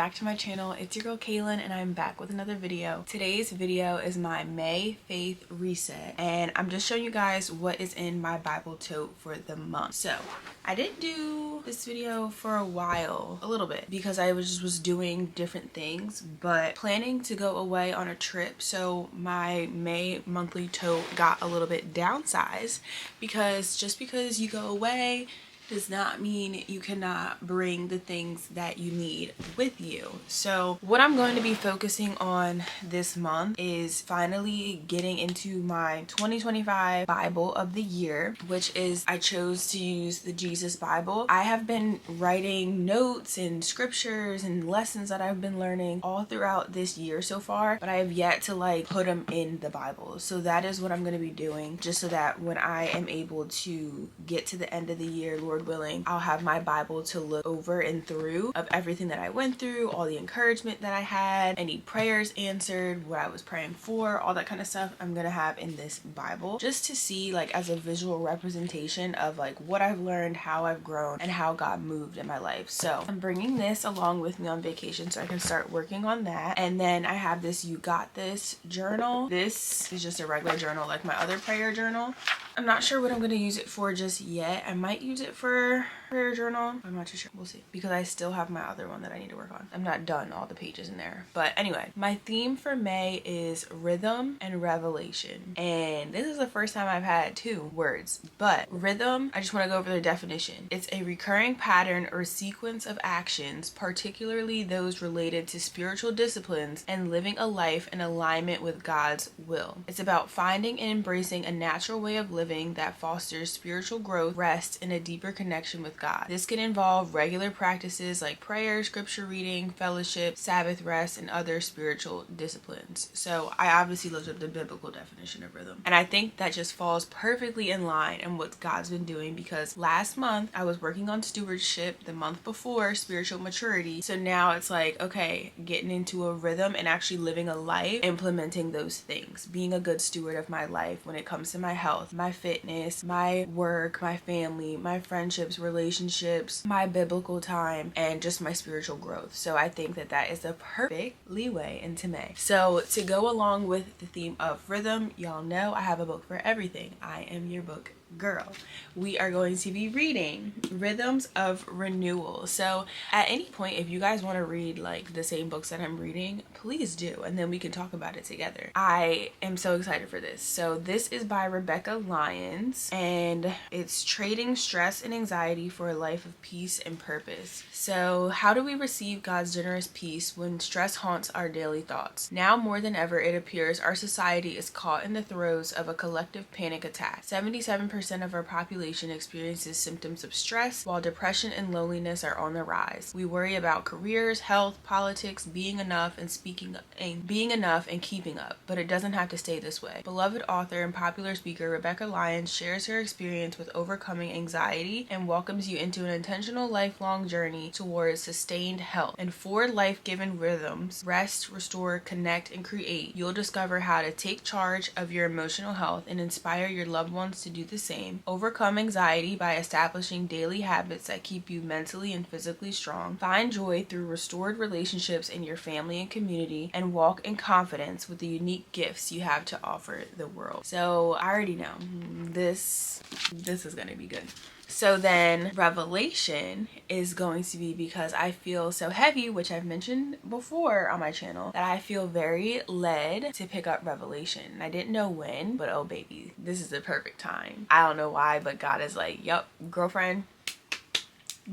back to my channel. It's your girl Kaylin and I'm back with another video. Today's video is my May faith reset and I'm just showing you guys what is in my Bible tote for the month. So I didn't do this video for a while, a little bit, because I was doing different things, but planning to go away on a trip. So my May monthly tote got a little bit downsized because just because you go away does not mean you cannot bring the things that you need with you. So what I'm going to be focusing on this month is finally getting into my 2025 Bible of the year, which is I chose to use the Jesus Bible. I have been writing notes and scriptures and lessons that I've been learning all throughout this year so far, but I have yet to put them in the Bible. So that is what I'm going to be doing, just so that when I am able to get to the end of the year, Lord willing, I'll have my Bible to look over and through of everything that I went through, all the encouragement that I had, any prayers answered, what I was praying for, all that kind of stuff I'm gonna have in this Bible, just to see as a visual representation of what I've learned, how I've grown, and how God moved in my life. So I'm bringing this along with me on vacation so I can start working on that. And then I have this You Got This journal. This is just a regular journal like my other prayer journal. I'm not sure what I'm going to use it for just yet. I might use it for prayer journal. I'm not too sure. We'll see. Because I still have my other one that I need to work on. I'm not done all the pages in there. But anyway, my theme for May is rhythm and revelation. And this is the first time I've had two words. But rhythm, I just want to go over the definition. It's a recurring pattern or sequence of actions, particularly those related to spiritual disciplines and living a life in alignment with God's will. It's about finding and embracing a natural way of living that fosters spiritual growth, rest, and a deeper connection with God. This can involve regular practices like prayer, scripture reading, fellowship, Sabbath rest, and other spiritual disciplines. So I obviously looked up the biblical definition of rhythm, and I think that just falls perfectly in line in what God's been doing, because last month I was working on stewardship, the month before spiritual maturity. So now it's okay, getting into a rhythm and actually living a life, implementing those things, being a good steward of my life when it comes to my health, my fitness, my work, my family, my friendships, relationships, my biblical time, and just my spiritual growth. So I think that that is a perfect leeway into May. So to go along with the theme of rhythm, y'all know I have a book for everything. I am your book girl. We are going to be reading Rhythms of Renewal. So at any point, if you guys want to read the same books that I'm reading, please do, and then we can talk about it together. I am so excited for this. So this is by Rebecca Lyons, and it's Trading Stress and Anxiety for a Life of Peace and Purpose. So how do we receive God's generous peace when stress haunts our daily thoughts? Now more than ever, it appears our society is caught in the throes of a collective panic attack. 77% of our population experiences symptoms of stress, while depression and loneliness are on the rise. We worry about careers, health, politics, being enough and keeping up, but it doesn't have to stay this way. Beloved author and popular speaker Rebecca Lyons shares her experience with overcoming anxiety and welcomes you into an intentional lifelong journey towards sustained health. In 4 life-giving rhythms: rest, restore, connect, and create, you'll discover how to take charge of your emotional health and inspire your loved ones to do the same. Overcome anxiety by establishing daily habits that keep you mentally and physically strong. Find joy through restored relationships in your family and community, and walk in confidence with the unique gifts you have to offer the world. So I already know this is going to be good. So then revelation is going to be, because I feel so heavy, which I've mentioned before on my channel, that I feel very led to pick up revelation. I didn't know when, but oh baby, this is the perfect time. I don't know why, but God is yup, girlfriend,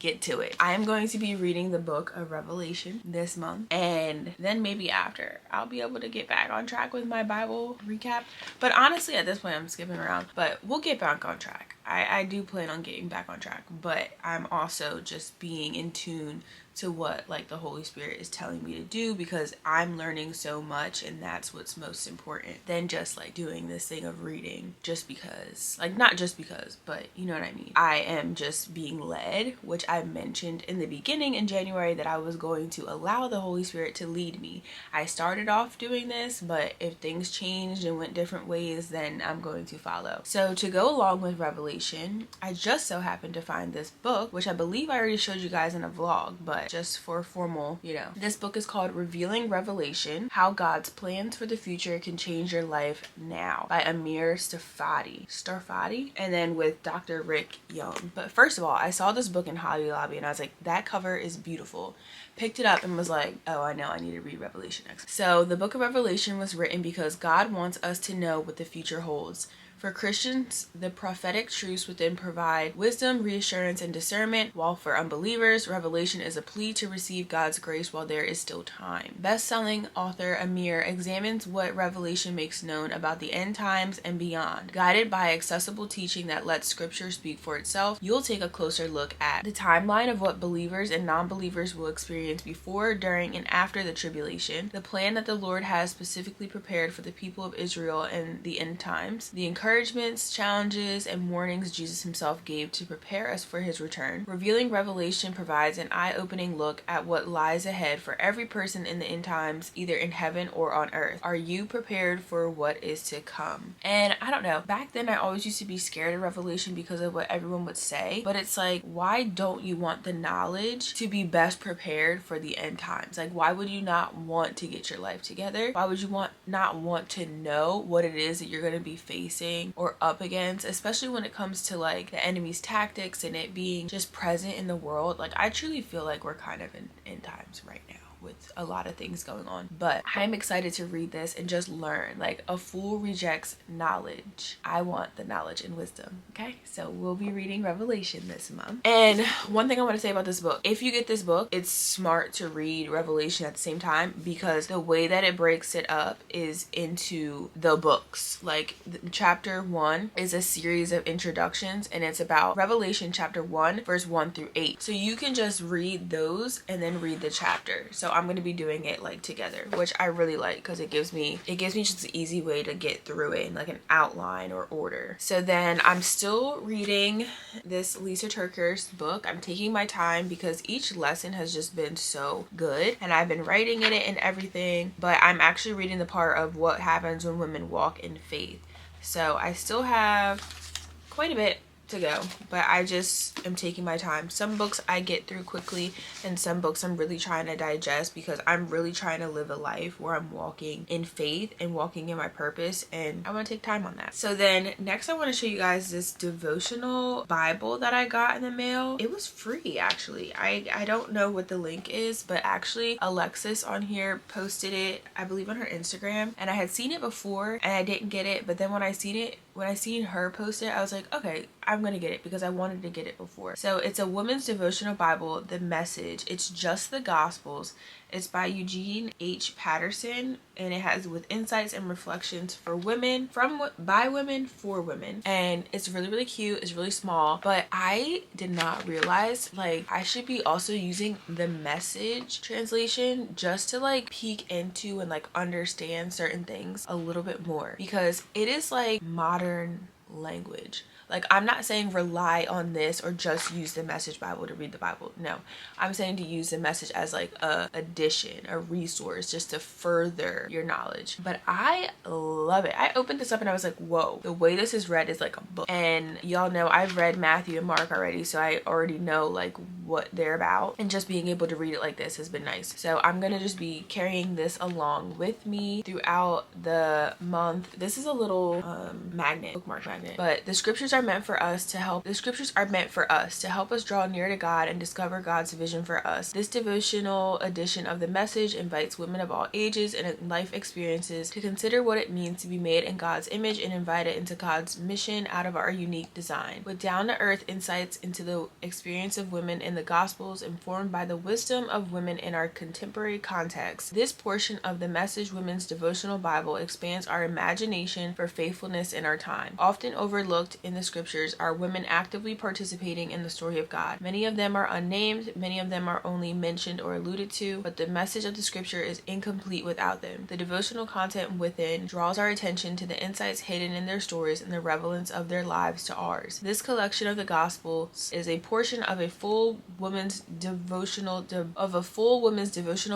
get to it. I am going to be reading the book of Revelation this month, and then maybe after I'll be able to get back on track with my Bible recap. But honestly, at this point I'm skipping around, but we'll get back on track. I do plan on getting back on track, but I'm also just being in tune to what the Holy Spirit is telling me to do, because I'm learning so much, and that's what's most important than just doing this thing of reading just because, not just because, but you know what I mean. I am just being led, which I mentioned in the beginning in January that I was going to allow the Holy Spirit to lead me. I started off doing this, but if things changed and went different ways, then I'm going to follow. So to go along with Revelation, Revelation. I just so happened to find this book, which I believe I already showed you guys in a vlog, but just for formal, This book is called Revealing Revelation: How God's Plans for the Future Can Change Your Life Now by Amir Starfati, and then with Dr. Rick Young. But first of all, I saw this book in Hobby Lobby and I was like, that cover is beautiful. Picked it up and was like, oh, I know I need to read Revelation next. So the book of Revelation was written because God wants us to know what the future holds. For Christians, the prophetic truths within provide wisdom, reassurance, and discernment, while for unbelievers, Revelation is a plea to receive God's grace while there is still time. Best-selling author Amir examines what Revelation makes known about the end times and beyond. Guided by accessible teaching that lets Scripture speak for itself, you'll take a closer look at the timeline of what believers and non-believers will experience before, during, and after the tribulation, the plan that the Lord has specifically prepared for the people of Israel in the end times, the encouragements, challenges, and warnings Jesus himself gave to prepare us for his return. Revealing Revelation provides an eye-opening look at what lies ahead for every person in the end times, either in heaven or on earth. Are you prepared for what is to come? And I don't know, back then I always used to be scared of Revelation because of what everyone would say, but it's like, why don't you want the knowledge to be best prepared for the end times? Like, why would you not want to get your life together? Why would you not want to know what it is that you're going to be facing or up against, especially when it comes to like the enemy's tactics and it being just present in the world? Like, I truly feel like we're kind of in end times right now with a lot of things going on, but I'm excited to read this and just learn. Like, a fool rejects knowledge. I want the knowledge and wisdom. Okay, so we'll be reading Revelation this month. And one thing I want to say about this book, if you get this book, it's smart to read Revelation at the same time because the way that it breaks it up is into the books. Like, chapter 1 is a series of introductions and it's about Revelation chapter 1 verse 1 through 8. So you can just read those and then read the chapter. So I'm going to be doing it like together, which I really like because it gives me just an easy way to get through it in like an outline or order. So then I'm still reading this Lisa TerKeurst book. I'm taking my time because each lesson has just been so good and I've been writing in it and everything, but I'm actually reading the part of what happens when women walk in faith. So I still have quite a bit to go, but I just am taking my time. Some books I get through quickly and some books I'm really trying to digest because I'm really trying to live a life where I'm walking in faith and walking in my purpose, and I want to take time on that. So then next I want to show you guys this devotional Bible that I got in the mail. It was free actually. I don't know what the link is, but actually Alexis on here posted it, I believe on her Instagram, and I had seen it before and I didn't get it, but then when I seen her post it, I was like, okay, I'm gonna get it because I wanted to get it before. So it's a women's devotional Bible, The Message. It's just the Gospels. It's by Eugene H. Patterson, and it has with insights and reflections for women, by women, for women. And it's really, really cute. It's really small, but I did not realize like I should be also using the Message translation just to like peek into and like understand certain things a little bit more because it is like modern language. Like, I'm not saying rely on this or just use the Message Bible to read the Bible. No, I'm saying to use the Message as like a addition, a resource, just to further your knowledge. But I love it. I opened this up and I was like, whoa, the way this is read is like a book. And y'all know I've read Matthew and Mark already, so I already know like what they're about. And just being able to read it like this has been nice. So I'm gonna just be carrying this along with me throughout the month. This is a little bookmark magnet, but the scriptures are meant for us to help us draw near to God and discover God's vision for us. This devotional edition of The Message invites women of all ages and life experiences to consider what it means to be made in God's image and invited into God's mission out of our unique design. With down-to-earth insights into the experience of women in the Gospels informed by the wisdom of women in our contemporary context, this portion of the Message Women's Devotional Bible expands our imagination for faithfulness in our time. Often overlooked in the scriptures are women actively participating in the story of God. Many of them are unnamed, many of them are only mentioned or alluded to, but the message of the scripture is incomplete without them. The devotional content within draws our attention to the insights hidden in their stories and the relevance of their lives to ours. This collection of the Gospels is a portion of a full women's devotional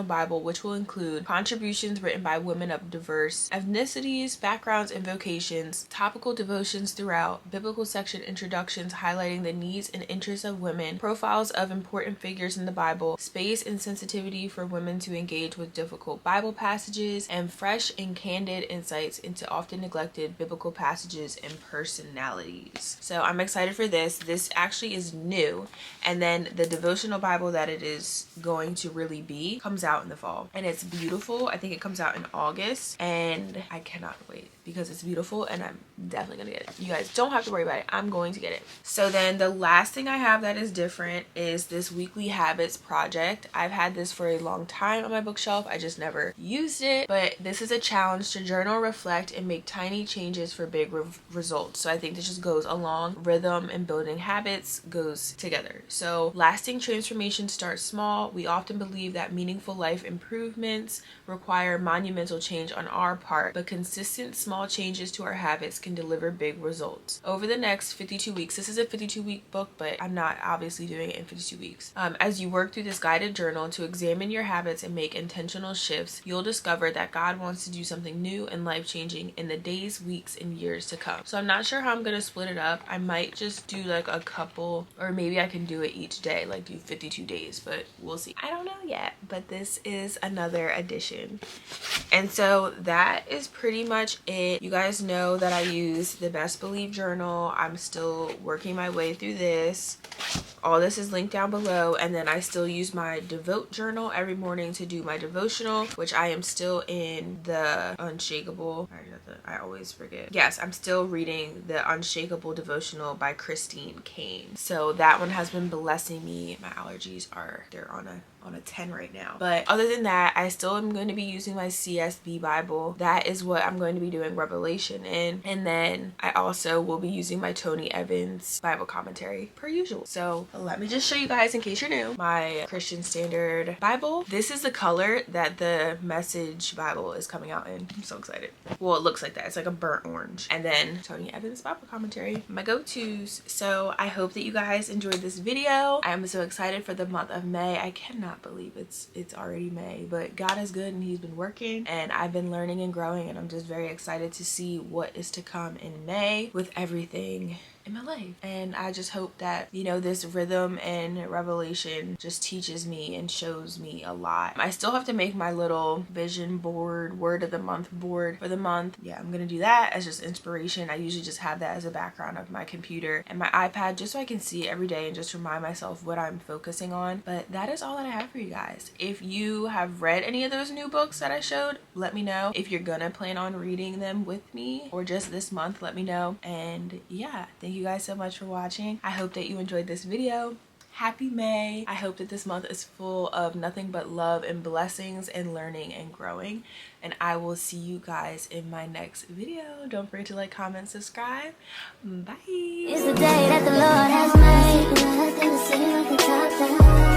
Bible, which will include contributions written by women of diverse ethnicities, backgrounds, and vocations, topical devotions sections throughout, biblical section introductions highlighting the needs and interests of women, profiles of important figures in the Bible, space and sensitivity for women to engage with difficult Bible passages, and fresh and candid insights into often neglected biblical passages and personalities. So I'm excited for this. This actually is new, and then the devotional Bible that it is going to really be comes out in the fall, and it's beautiful. I think it comes out in August, and I cannot wait because it's beautiful, and I'm definitely gonna get it. You guys don't have to worry about it. I'm going to get it. So then the last thing I have that is different is this weekly habits project. I've had this for a long time on my bookshelf. I just never used it, but this is a challenge to journal, reflect, and make tiny changes for big results. So I think this just goes along. Rhythm and building habits goes together. So lasting transformation starts small. We often believe that meaningful life improvements require monumental change on our part, but consistent small changes to our habits can deliver big results. Over the next 52 weeks, this is a 52-week book, but I'm not obviously doing it in 52 weeks. As you work through this guided journal to examine your habits and make intentional shifts, you'll discover that God wants to do something new and life-changing in the days, weeks, and years to come. So I'm not sure how I'm gonna split it up. I might just do like a couple, or maybe I can do it each day, like do 52 days, but we'll see. I don't know yet, but this is another edition. And so that is pretty much it. You guys know that I use the Best Believe journal. I'm still working my way through this. All this is linked down below, and then I still use my Devote journal every morning to do my devotional, which I am still in the Unshakable. I always forget. Yes, I'm still reading the Unshakable devotional by Christine Kane. So that one has been blessing me. My allergies they're on a 10 right now. But other than that, I still am going to be using my CSB Bible. That is what I'm going to be doing Revelation in. And then I also will be using my Tony Evans Bible commentary per usual. So let me just show you guys, in case you're new, my Christian Standard Bible. This is the color that the Message Bible is coming out in. I'm so excited. Well, it looks like that. It's like a burnt orange. And then Tony Evans Bible commentary, my go-tos. So I hope that you guys enjoyed this video. I am so excited for the month of May. I cannot believe it's already May, but God is good and he's been working, and I've been learning and growing, and I'm just very excited to see what is to come in May with everything in my life. And I just hope that, you know, this rhythm and revelation just teaches me and shows me a lot. I still have to make my little vision board, word of the month board for the month. Yeah, I'm gonna do that as just inspiration. I usually just have that as a background of my computer and my iPad, just so I can see it every day and just remind myself what I'm focusing on. But that is all that I have for you guys. If you have read any of those new books that I showed, let me know. If you're gonna plan on reading them with me or just this month, let me know. And yeah, thank you guys so much for watching. I hope that you enjoyed this video. Happy May. I hope that this month is full of nothing but love and blessings and learning and growing. And I will see you guys in my next video. Don't forget to like, comment, subscribe. Bye. It's the day that the Lord has made.